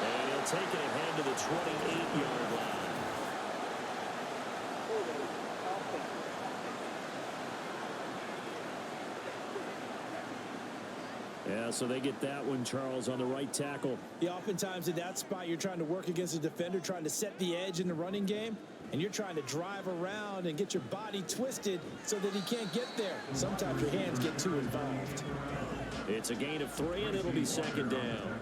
And he'll take it ahead to the 28-yard line. Yeah, so they get that one, Charles, on the right tackle. Yeah, oftentimes in that spot, you're trying to work against a defender, trying to set the edge in the running game, and you're trying to drive around and get your body twisted so that he can't get there. Sometimes your hands get too involved. It's a gain of 3, and it'll be second down.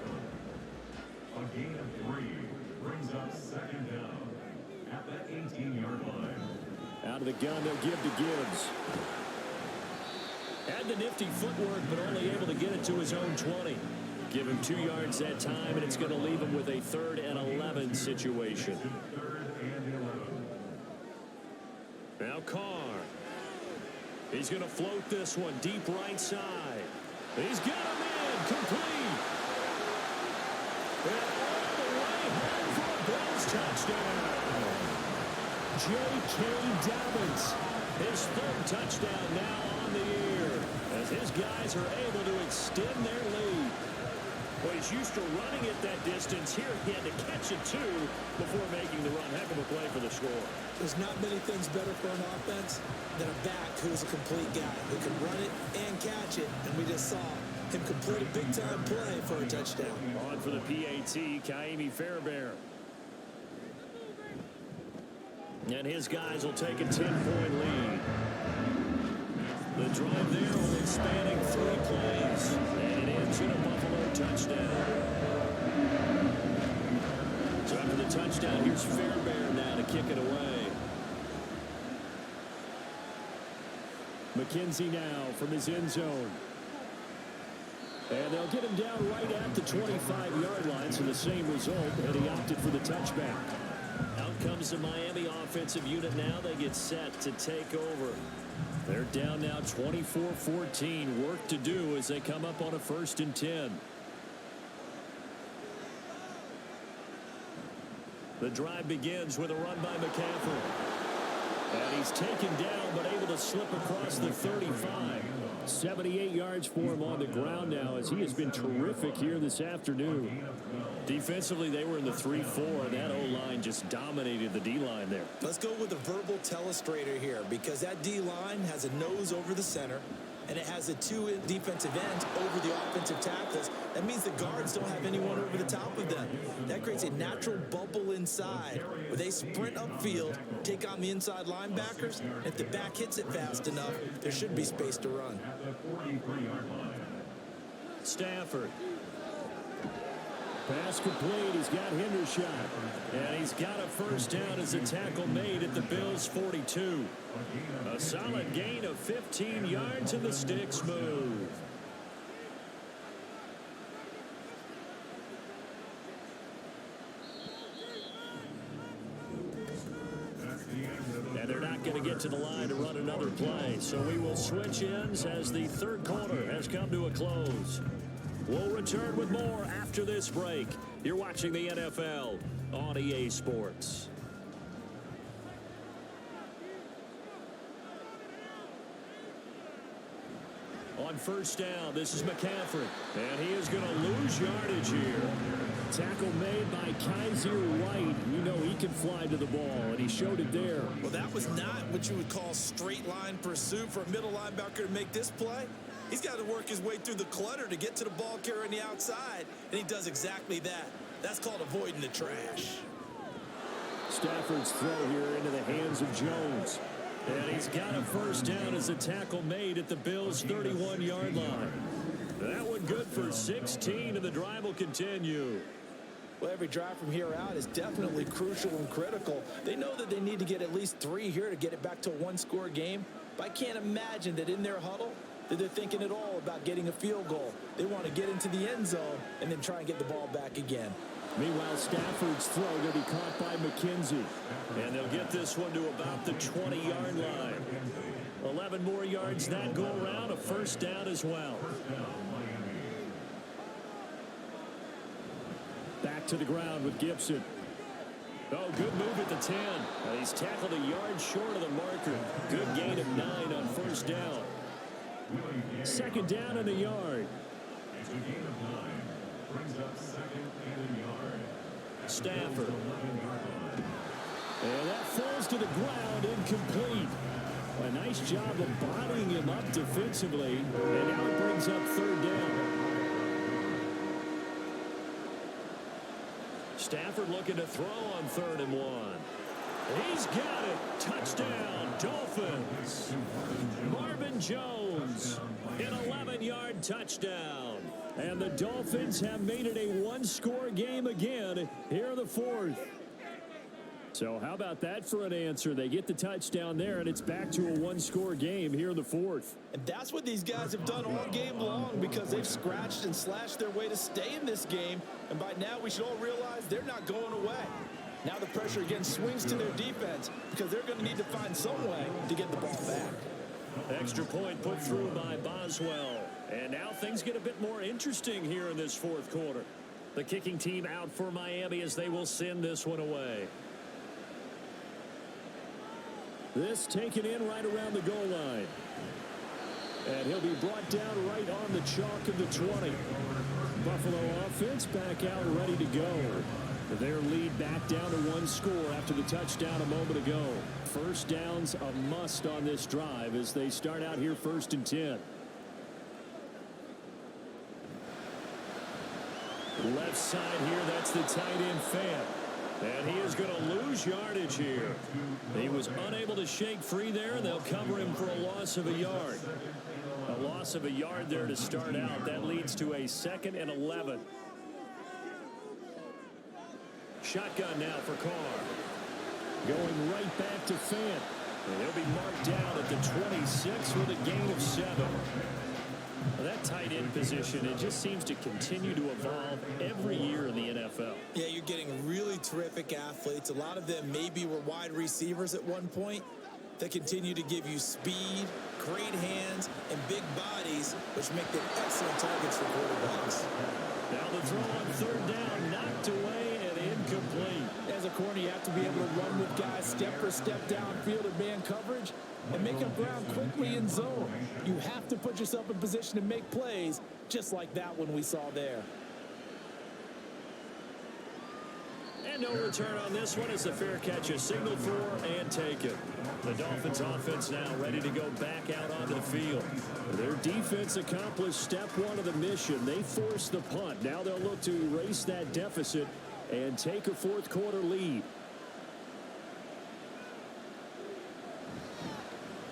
A gain of 3 brings up second down at the 18-yard line. Out of the gun, they'll give to Gibbs. Had the nifty footwork, but only able to get it to his own 20. Give him 2 yards that time, and it's going to leave him with a 3rd and 11 situation. Now Carr. He's going to float this one deep right side. He's got him in, complete. And all the way home for a Bills touchdown. J.K. Dobbins, his 3rd touchdown now on the year, as his guys are able to extend their lead. Well, he's used to running it that distance. Here he had to catch it, too, before making the run. Heck of a play for the score. There's not many things better for an offense than a back who's a complete guy who can run it and catch it, and we just saw him complete a big-time play for a touchdown. On for the PAT, Kaimi Fairbairn. And his guys will take a 10-point lead. The drive there only spanning 3 plays, and it ends in a Buffalo touchdown. So after the touchdown, here's Fairbairn now to kick it away. McKenzie now from his end zone. And they'll get him down right at the 25-yard line, so the same result, and he opted for the touchback. Out comes the Miami offensive unit now. They get set to take over. They're down now 24-14. Work to do as they come up on a 1st and 10. The drive begins with a run by McCaffrey. And he's taken down but able to slip across the 35. 78 yards for him on the ground now as he has been terrific here this afternoon. Defensively, they were in the 3-4, and that O-line just dominated the D-line there. Let's go with a verbal telestrator here because that D-line has a nose over the center, and it has a 2 defensive ends over the offensive tackles. That means the guards don't have anyone over the top of them. That creates a natural bubble inside where they sprint upfield, take on the inside linebackers. If the back hits it fast enough, there should be space to run. Stafford. Pass complete. He's got Hendershot. And he's got a 1st down as a tackle made at the Bills' 42. A solid gain of 15 yards and the sticks move. And they're not going to get to the line to run another play. So we will switch ends as the 3rd quarter has come to a close. We'll return with more after this break. You're watching the NFL on EA Sports. On 1st down, this is McCaffrey. And he is going to lose yardage here. Tackle made by Kaiser White. You know he can fly to the ball, and he showed it there. Well, that was not what you would call straight line pursuit for a middle linebacker to make this play. He's got to work his way through the clutter to get to the ball carrier on the outside, and he does exactly that. That's called avoiding the trash. Stafford's throw here into the hands of Jones. And he's got a 1st down as a tackle made at the Bills' 31-yard line. That one good for 16, and the drive will continue. Well, every drive from here out is definitely crucial and critical. They know that they need to get at least 3 here to get it back to a one-score game. But I can't imagine that in their huddle that they're thinking at all about getting a field goal. They want to get into the end zone and then try and get the ball back again. Meanwhile, Stafford's throw going to be caught by McKenzie. And they'll get this one to about the 20-yard line. 11 more yards that go around, a first down as well. Back to the ground with Gibson. Oh, good move at the 10. He's tackled a yard short of the marker. Good gain of 9 on first down. Second down and a yard. It's a gain of 9. Brings up second and a yard. Stafford. And that falls to the ground, incomplete. A nice job of bodying him up defensively. And now it brings up third down. Stafford looking to throw on 3rd and 1. He's got it. Touchdown, Dolphins. Marvin Jones, an 11-yard touchdown. And the Dolphins have made it a one-score game again here in the 4th. So how about that for an answer? They get the touchdown there, and it's back to a one-score game here in the 4th. And that's what these guys have done all game long because they've scratched and slashed their way to stay in this game. And by now, we should all realize they're not going away. Now the pressure again swings to their defense because they're going to need to find some way to get the ball back. Extra point put through by Boswell. And now things get a bit more interesting here in this 4th quarter. The kicking team out for Miami as they will send this one away. This taken in right around the goal line. And he'll be brought down right on the chalk of the 20. Buffalo offense back out ready to go. Their lead back down to 1 score after the touchdown a moment ago. First down's a must on this drive as they start out here 1st and 10. Left side here, that's the tight end Fant. And he is going to lose yardage here. He was unable to shake free there, and they'll cover him for a loss of a yard. A loss of a yard there to start out. That leads to a 2nd and 11. Shotgun now for Carr. Going right back to Fant. And he'll be marked down at the 26 with a gain of 7. That tight end position, it just seems to continue to evolve every year in the NFL. Yeah, you're getting really terrific athletes. A lot of them maybe were wide receivers at one point. They continue to give you speed, great hands, and big bodies, which make them excellent targets for quarterbacks. Now the throw on 3rd down, knocked away and incomplete. As a corner, you have to be able to run with guys step for step downfield in man coverage and make up ground quickly in zone. You have to put yourself in position to make plays, just like that one we saw there. And no return on this one as the fair catch is signaled for and taken. The Dolphins offense now ready to go back out onto the field. Their defense accomplished step 1 of the mission. They forced the punt. Now they'll look to erase that deficit and take a 4th quarter lead.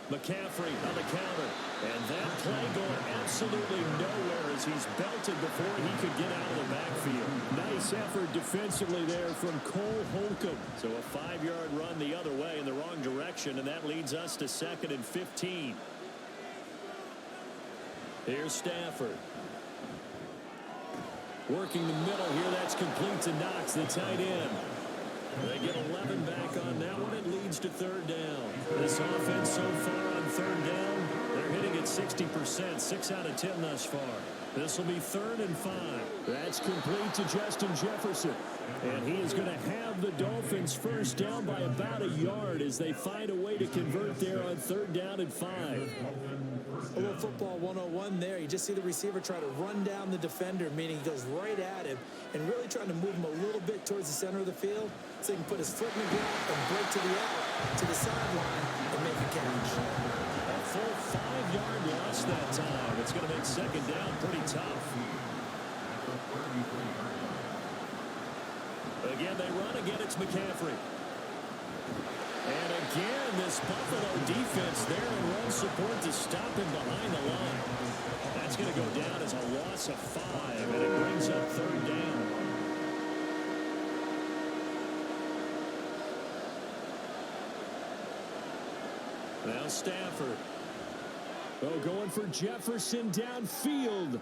McCaffrey on the counter. And that play going absolutely nowhere as he's belted before he could get out of the backfield. Nice effort defensively there from Cole Holcomb. So a 5-yard run the other way in the wrong direction, and that leads us to 2nd and 15. Here's Stafford. Working the middle here, that's complete to Knox, the tight end. They get 11 back on that one. It leads to 3rd down. This offense so far on 3rd down, they're hitting at 60%, 6 out of 10 thus far. This will be 3rd and 5. That's complete to Justin Jefferson. And he is going to have the Dolphins first down by about a yard as they find a way to convert there on 3rd down and 5. A little football 101 there. You just see the receiver try to run down the defender, meaning he goes right at him and really trying to move him a little bit towards the center of the field so he can put his foot in the ground and break to the out, to the sideline, and make a catch. A full 5-yard loss that time. It's going to make 2nd down pretty tough. Again, they run. Again, it's McCaffrey. And again, this Buffalo defense there in run support to stop him behind the line. That's going to go down as a loss of 5, and it brings up 3rd down. Now Stafford. Oh, going for Jefferson downfield.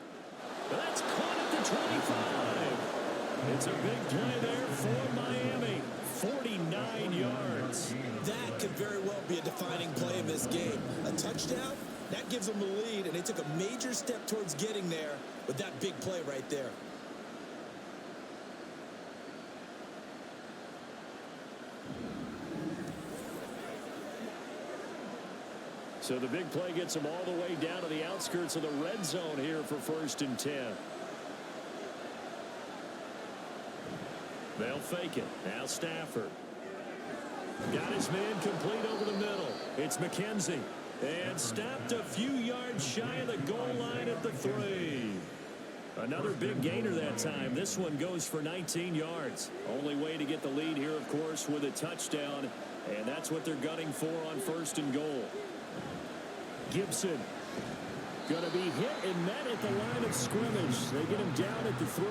That's caught at the 25. It's a big play there for Miami. 49 yards. That could very well be a defining play in this game. A touchdown, that gives them the lead, and they took a major step towards getting there with that big play right there. So the big play gets them all the way down to the outskirts of the red zone here for 1st and 10. They'll fake it. Now Stafford. Got his man complete over the middle. It's McKenzie. And stopped a few yards shy of the goal line at the 3. Another big gainer that time. This one goes for 19 yards. Only way to get the lead here, of course, with a touchdown. And that's what they're gunning for on 1st and goal. Gibson going to be hit and met at the line of scrimmage. They get him down at the 3.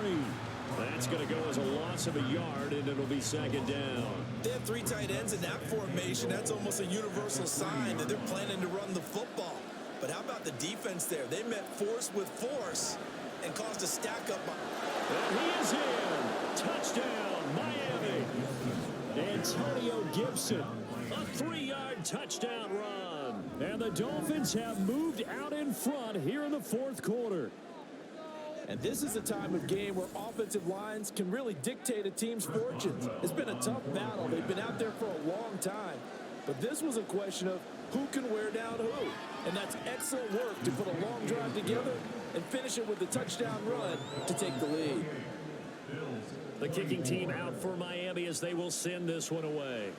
That's going to go as a loss of a yard, and it'll be 2nd down. They have 3 tight ends in that formation. That's almost a universal sign that they're planning to run the football. But how about the defense there? They met force with force and caused a stack up. And he is in. Touchdown, Miami. Antonio Gibson, a 3-yard touchdown run. And the Dolphins have moved out in front here in the 4th quarter. And this is a time of game where offensive lines can really dictate a team's fortunes. It's been a tough battle. They've been out there for a long time. But this was a question of who can wear down who. And that's excellent work to put a long drive together and finish it with a touchdown run to take the lead. The kicking team out for Miami as they will send this one away.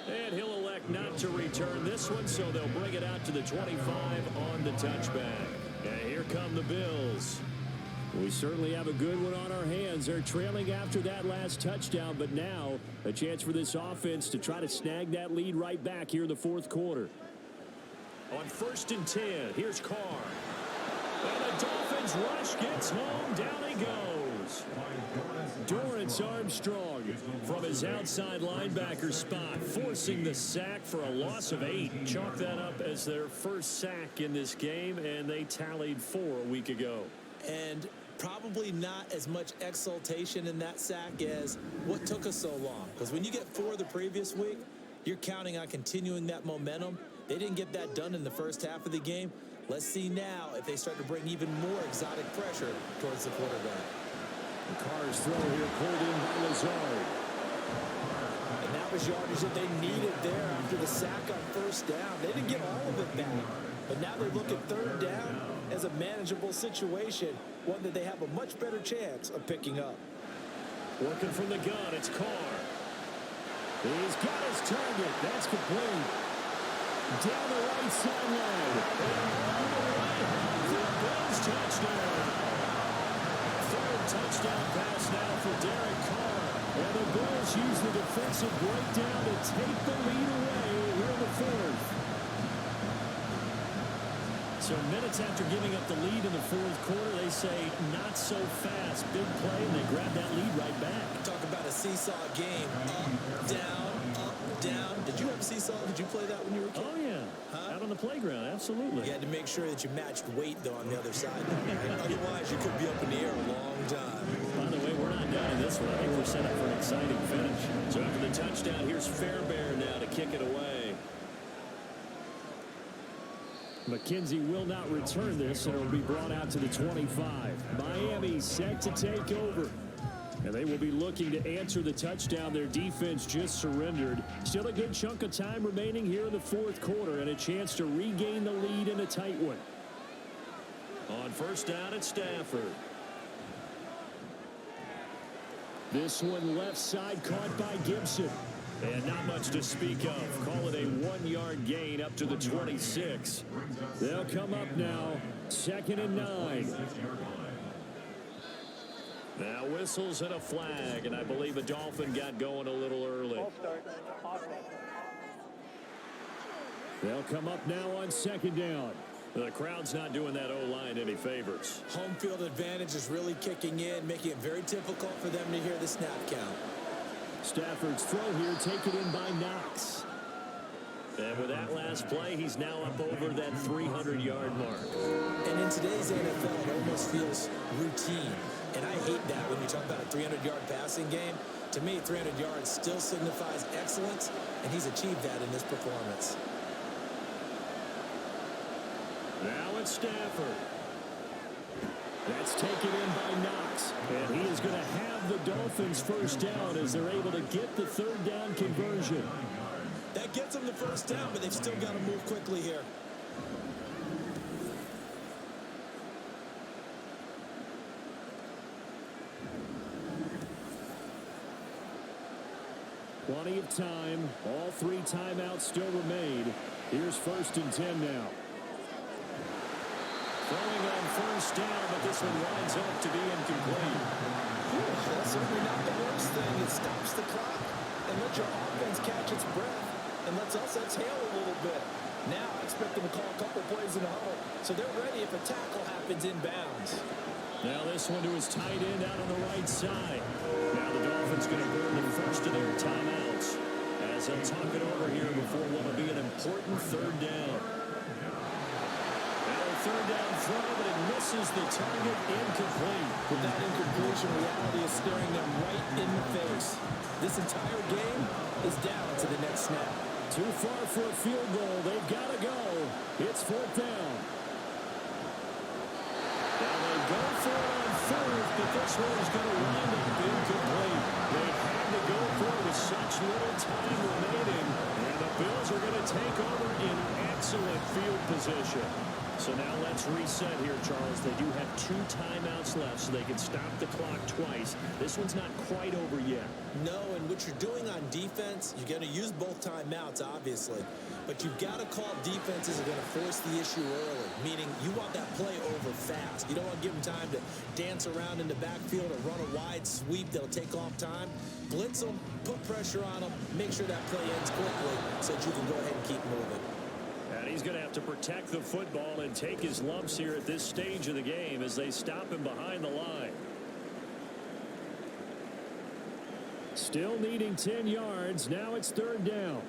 And he'll elect not to return this one, so they'll bring it out to the 25 on the touchback. And here come the Bills. We certainly have a good one on our hands. They're trailing after that last touchdown, but now a chance for this offense to try to snag that lead right back here in the 4th quarter. On 1st and 10, here's Carr. And the Dolphins rush gets home. Down he goes. Dorrance Armstrong from his outside linebacker spot, forcing the sack for a loss of 8. Chalk that up as their first sack in this game, and they tallied 4 a week ago. And probably not as much exultation in that sack as what took us so long. Because when you get 4 the previous week, you're counting on continuing that momentum. They didn't get that done in the first half of the game. Let's see now if they start to bring even more exotic pressure towards the quarterback. The Carr's throw here pulled in by Lazard. And that was yardage that they needed there after the sack on 1st down. They didn't get all of it back. But now they look at 3rd down as a manageable situation, one that they have a much better chance of picking up. Working from the gun, it's Carr. He's got his target. That's complete. Down the right sideline. The Bills touchdown. 3rd touchdown pass now for Derek Carr. And the Bills use the defensive breakdown to take the lead away here in the 4th. So minutes after giving up the lead in the 4th quarter, they say not so fast. Big play, and they grab that lead right back. Talk about a seesaw game. Up, down, up, down. Did you have a seesaw? Did you play that when you were a kid? Oh, yeah. Out on the playground, absolutely. You had to make sure that you matched weight, though, on the other side. Otherwise, you could be up in the air a long time. By the way, we're not done in this one. I think we're set up for an exciting finish. So after the touchdown, here's Fairbairn now to kick it away. McKenzie will not return this, and it will be brought out to the 25. Miami set to take over. And they will be looking to answer the touchdown their defense just surrendered. Still a good chunk of time remaining here in the 4th quarter and a chance to regain the lead in a tight one. On 1st down, it's Stafford. This one left side caught by Gibson. And not much to speak of. Call it a 1-yard gain up to the 26. They'll come up now. 2nd and 9. Now whistles and a flag, and I believe a Dolphin got going a little early. They'll come up now on 2nd down. The crowd's not doing that O-line any favors. Home field advantage is really kicking in, making it very difficult for them to hear the snap count. Stafford's throw here taken in by Knox. And with that last play, he's now up over that 300-yard mark. And in today's NFL, it almost feels routine. And I hate that when you talk about a 300-yard passing game. To me, 300 yards still signifies excellence, and he's achieved that in this performance. Now it's Stafford. That's taken in by Knox. And he is going to have the Dolphins first down as they're able to get the third down conversion. That gets them the first down, but they've still got to move quickly here. Plenty of time. All 3 timeouts still remain. Here's 1st and 10 now. Throwing on first down, but this one winds up to be incomplete. That's certainly not the worst thing. It stops the clock and lets your offense catch its breath and lets us exhale a little bit. Now I expect them to call a couple plays in a huddle, so they're ready if a tackle happens inbounds. Now this one to his tight end out on the right side. Now the Dolphins going to burn the first of their timeouts as they'll talk it over here before what will be an important third down. Now a third down throw, but it misses the target, incomplete. With that incompletion, reality is staring them right in the face. This entire game is down to the next snap. Too far for a field goal. They've got to go. It's 4th down. Now they go for it on 3rd, but this one is going to wind up incomplete. They had to go for it with such little time remaining, and the Bills are going to take over in excellent field position. So now let's reset here, Charles. They do have 2 timeouts left, so they can stop the clock twice. This one's not quite over yet. No, and what you're doing on defense, you're going to use both timeouts, obviously. But you've got to call defenses that are going to force the issue early, meaning you want that play over fast. You don't want to give them time to dance around in the backfield or run a wide sweep that'll take off time. Blitz them, put pressure on them, make sure that play ends quickly so that you can go ahead and keep moving. And he's going to have to protect the football and take his lumps here at this stage of the game as they stop him behind the line. Still needing 10 yards. Now it's 3rd down.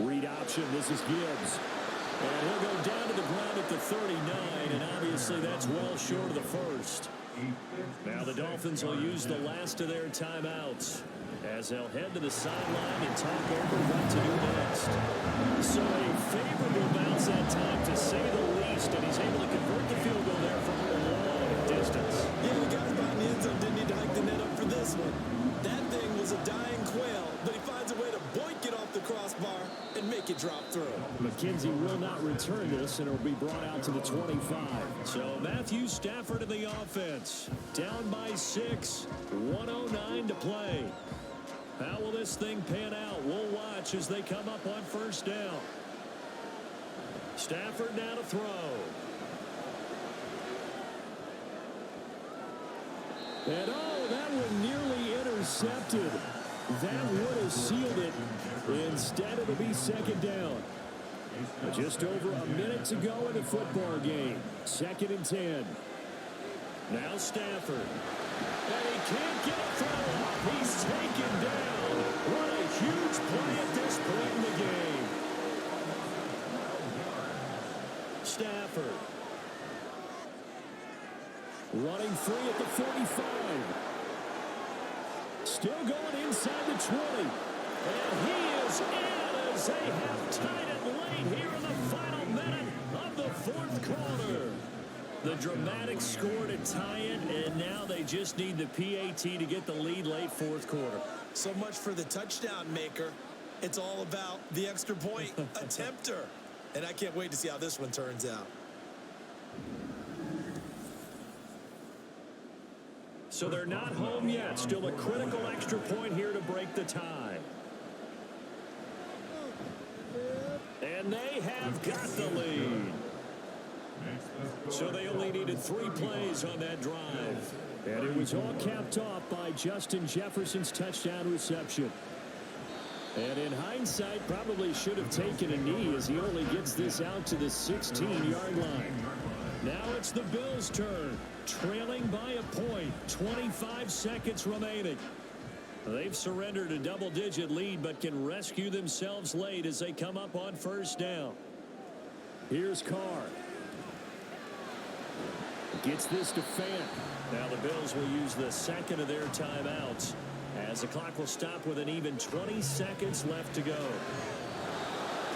Read option. This is Gibbs. And he'll go down to the ground at the 39, and obviously that's well short of the first. Now the Dolphins will use the last of their timeouts as they'll head to the sideline and talk over what to do next. So a favorable bounce that time, to say the least, and he's able to convert the field goal there from a long distance. Yeah, the guys behind the end zone didn't need to hike the net up for this one. That thing was a dying quail, but he finds a way to boink it off the crossbar and make it drop through. McKenzie will not return this, and it'll be brought out to the 25. So Matthew Stafford in the offense. Down by 6, 1:09 to play. How will this thing pan out? We'll watch as they come up on first down. Stafford now to throw. And that one nearly intercepted. That would have sealed it. Instead, it'll be 2nd down. Just over a minute to go in the football game. 2nd and 10. Now Stafford. And he can't get a throw off. He's taken down. What a huge play at this point in the game. Stafford. Running free at the 45. Still going inside the 20. And he is in as they have tied it late here in the final minute of the 4th quarter. The dramatic score to tie it, and now they just need the PAT to get the lead late 4th quarter. So much for the touchdown maker. It's all about the extra point attempter. And I can't wait to see how this one turns out. So they're not home yet. Still a critical extra point here to break the tie. And they have got the lead. So they only needed 3 plays on that drive. And it was all capped off by Justin Jefferson's touchdown reception. And in hindsight, probably should have taken a knee as he only gets this out to the 16-yard line. Now it's the Bills' turn, trailing by a point, 25 seconds remaining. They've surrendered a double-digit lead, but can rescue themselves late as they come up on first down. Here's Carr. Gets this to Fant. Now the Bills will use the second of their timeouts as the clock will stop with an even 20 seconds left to go.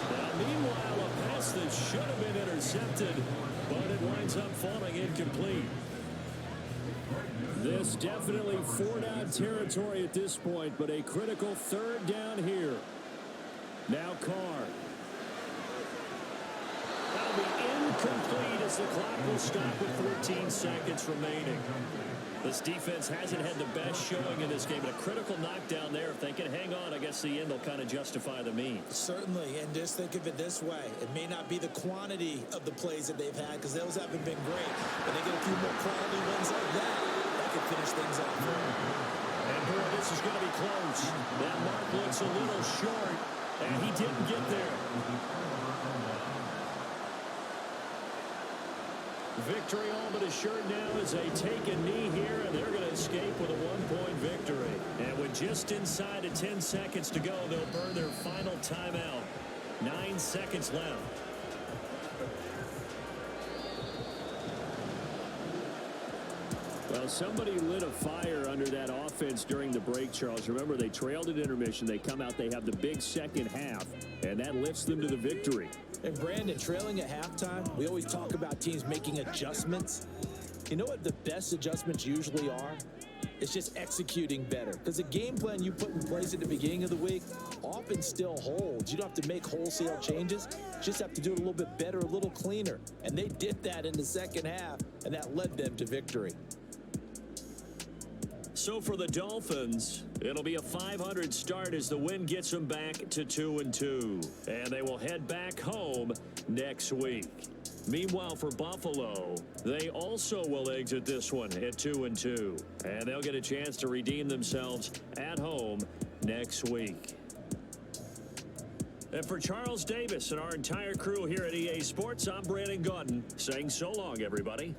Now, meanwhile, a pass that should have been intercepted, but it winds up falling incomplete. This definitely four-down territory at this point, but a critical third down here. Now Carr. That'll be incomplete as the clock will stop with 14 seconds remaining. This defense hasn't had the best showing in this game. A critical knockdown there. If they can hang on, I guess the end will kind of justify the means. Certainly, and just think of it this way. It may not be the quantity of the plays that they've had because those haven't been great. But they get a few more quality ones like that could finish things up. And boy, this is going to be close. That mark looks a little short, and he didn't get there. Victory all but assured now as they take a knee here, and they're going to escape with a one-point victory. And with just inside of 10 seconds to go, they'll burn their final timeout. 9 seconds left. Well, somebody lit a fire under that offense during the break, Charles. Remember, they trailed at intermission. They come out, they have the big second half, and that lifts them to the victory. And Brandon, trailing at halftime, we always talk about teams making adjustments. You know what the best adjustments usually are? It's just executing better. Because the game plan you put in place at the beginning of the week often still holds. You don't have to make wholesale changes. You just have to do it a little bit better, a little cleaner. And they did that in the second half, and that led them to victory. So for the Dolphins, it'll be a 500 start as the win gets them back to 2-2. And they will head back home next week. Meanwhile, for Buffalo, they also will exit this one at 2-2. And they'll get a chance to redeem themselves at home next week. And for Charles Davis and our entire crew here at EA Sports, I'm Brandon Gaudin saying so long, everybody.